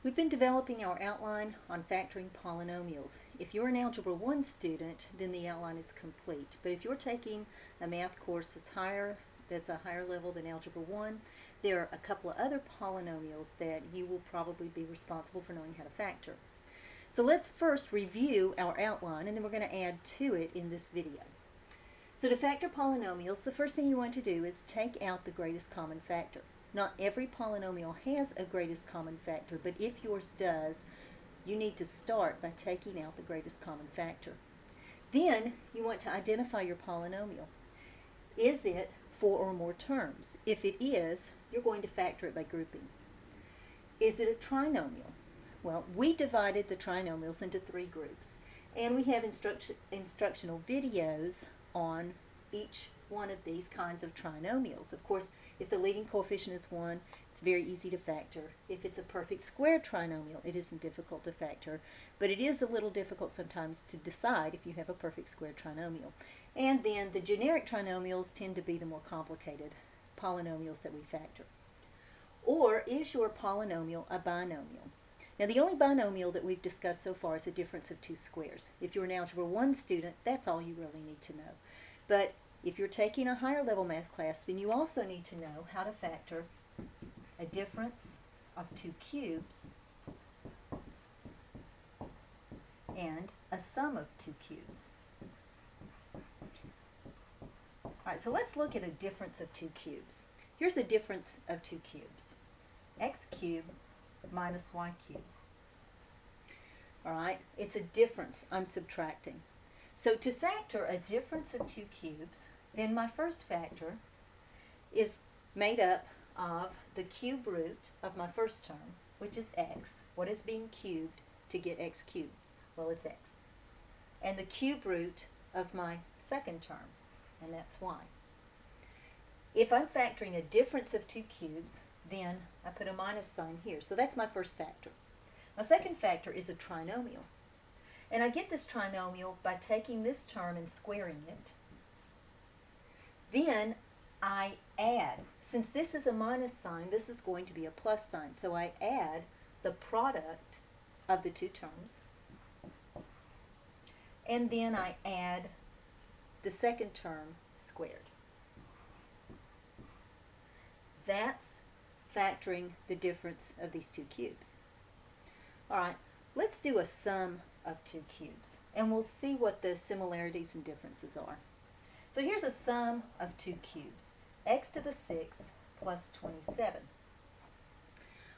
We've been developing our outline on factoring polynomials. If you're an Algebra 1 student, then the outline is complete. But if you're taking a math course that's a higher level than Algebra 1, there are a couple of other polynomials that you will probably be responsible for knowing how to factor. So let's first review our outline, and then we're going to add to it in this video. So to factor polynomials, the first thing you want to do is take out the greatest common factor. Not every polynomial has a greatest common factor, but if yours does, you need to start by taking out the greatest common factor. Then you want to identify your polynomial. Is it 4 or more terms? If it is, you're going to factor it by grouping. Is it a trinomial? Well, we divided the trinomials into 3 groups, and we have instructional videos on each one of these kinds of trinomials. Of course, if the leading coefficient is 1, it's very easy to factor. If it's a perfect square trinomial, it isn't difficult to factor, but it is a little difficult sometimes to decide if you have a perfect square trinomial. And then the generic trinomials tend to be the more complicated polynomials that we factor. Or is your polynomial a binomial? Now, the only binomial that we've discussed so far is a difference of 2 squares. If you're an Algebra 1 student, that's all you really need to know. But if you're taking a higher level math class, then you also need to know how to factor a difference of 2 cubes and a sum of 2 cubes. Alright, so let's look at a difference of 2 cubes. Here's a difference of 2 cubes. X cubed minus y cubed. Alright, it's a difference I'm subtracting. So to factor a difference of 2 cubes, then my first factor is made up of the cube root of my first term, which is x. What is being cubed to get x cubed? Well, it's x. And the cube root of my second term, and that's y. If I'm factoring a difference of 2 cubes, then I put a minus sign here. So that's my first factor. My second factor is a trinomial. And I get this trinomial by taking this term and squaring it. Then I add, since this is a minus sign, this is going to be a plus sign. So I add the product of the 2 terms. And then I add the second term squared. That's factoring the difference of these 2 cubes. Alright, let's do a sum of 2 cubes, and we'll see what the similarities and differences are. So here's a sum of 2 cubes, x to the 6 plus 27.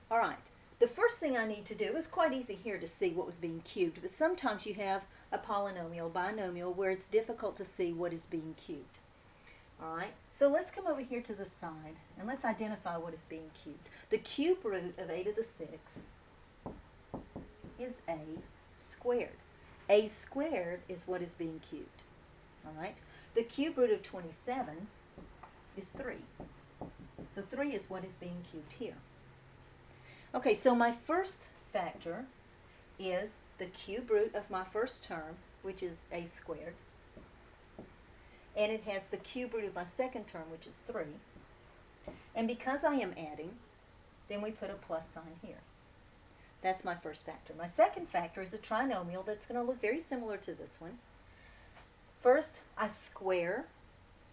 Alright, the first thing I need to do is quite easy here to see what was being cubed, but sometimes you have a polynomial, binomial, where it's difficult to see what is being cubed. Alright, so let's come over here to the side, and let's identify what is being cubed. The cube root of a to the 6 is a squared. A squared is what is being cubed. Alright? The cube root of 27 is 3. So 3 is what is being cubed here. Okay, so my first factor is the cube root of my first term, which is a squared. And it has the cube root of my second term, which is 3. And because I am adding, then we put a plus sign here. That's my first factor. My second factor is a trinomial that's going to look very similar to this one. First, I square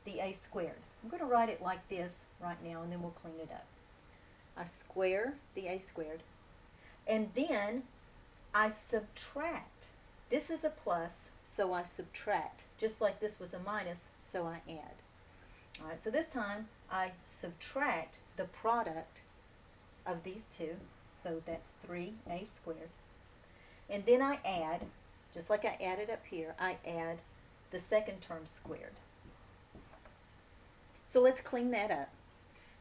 the a squared. I'm going to write it like this right now, and then we'll clean it up. I square the a squared, and then I subtract. This is a plus, so I subtract. Just like this was a minus, so I add. All right, so this time I subtract the product of these 2. So that's 3a squared. And then I add, just like I added up here, I add the second term squared. So let's clean that up.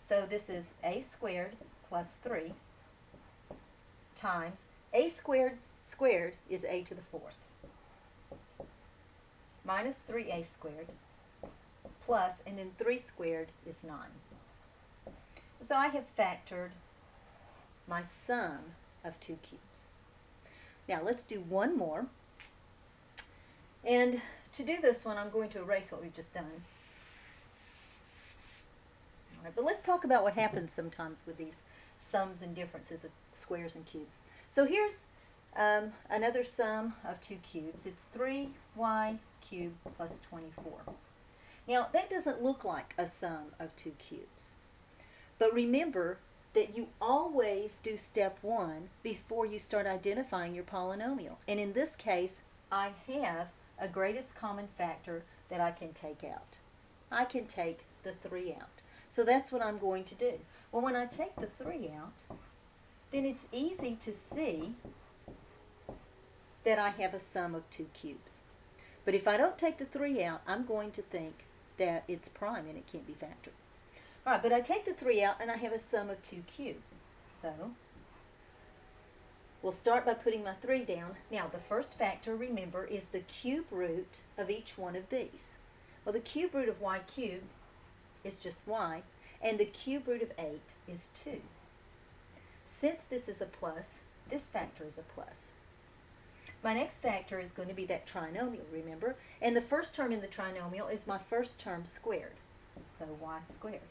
So this is a squared plus 3 times a squared squared is a to the 4th minus 3a squared plus, and then 3 squared is 9. So I have factored my sum of 2 cubes. Now let's do one more. And to do this one, I'm going to erase what we've just done. All right, but let's talk about what happens sometimes with these sums and differences of squares and cubes. So here's another sum of 2 cubes. It's 3y cubed plus 24. Now, that doesn't look like a sum of 2 cubes. But remember that you always do step 1 before you start identifying your polynomial. And in this case, I have a greatest common factor that I can take out. I can take the 3 out. So that's what I'm going to do. Well, when I take the 3 out, then it's easy to see that I have a sum of 2 cubes. But if I don't take the 3 out, I'm going to think that it's prime and it can't be factored. All right, but I take the 3 out and I have a sum of 2 cubes. So we'll start by putting my 3 down. Now, the first factor, remember, is the cube root of each one of these. Well, the cube root of y cubed is just y, and the cube root of 8 is 2. Since this is a plus, this factor is a plus. My next factor is going to be that trinomial, remember? And the first term in the trinomial is my first term squared, so y squared.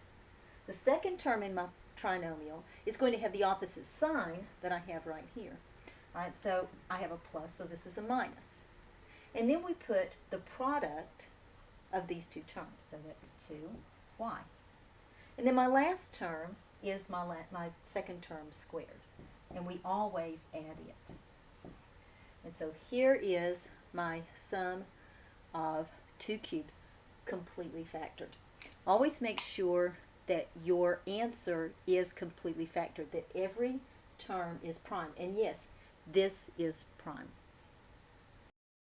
The second term in my trinomial is going to have the opposite sign that I have right here. All right, so I have a plus, so this is a minus. And then we put the product of these two terms, so that's 2y. And then my last term is my second term squared, and we always add it. And so here is my sum of 2 cubes completely factored. Always make sure that your answer is completely factored, that every term is prime. And yes, this is prime.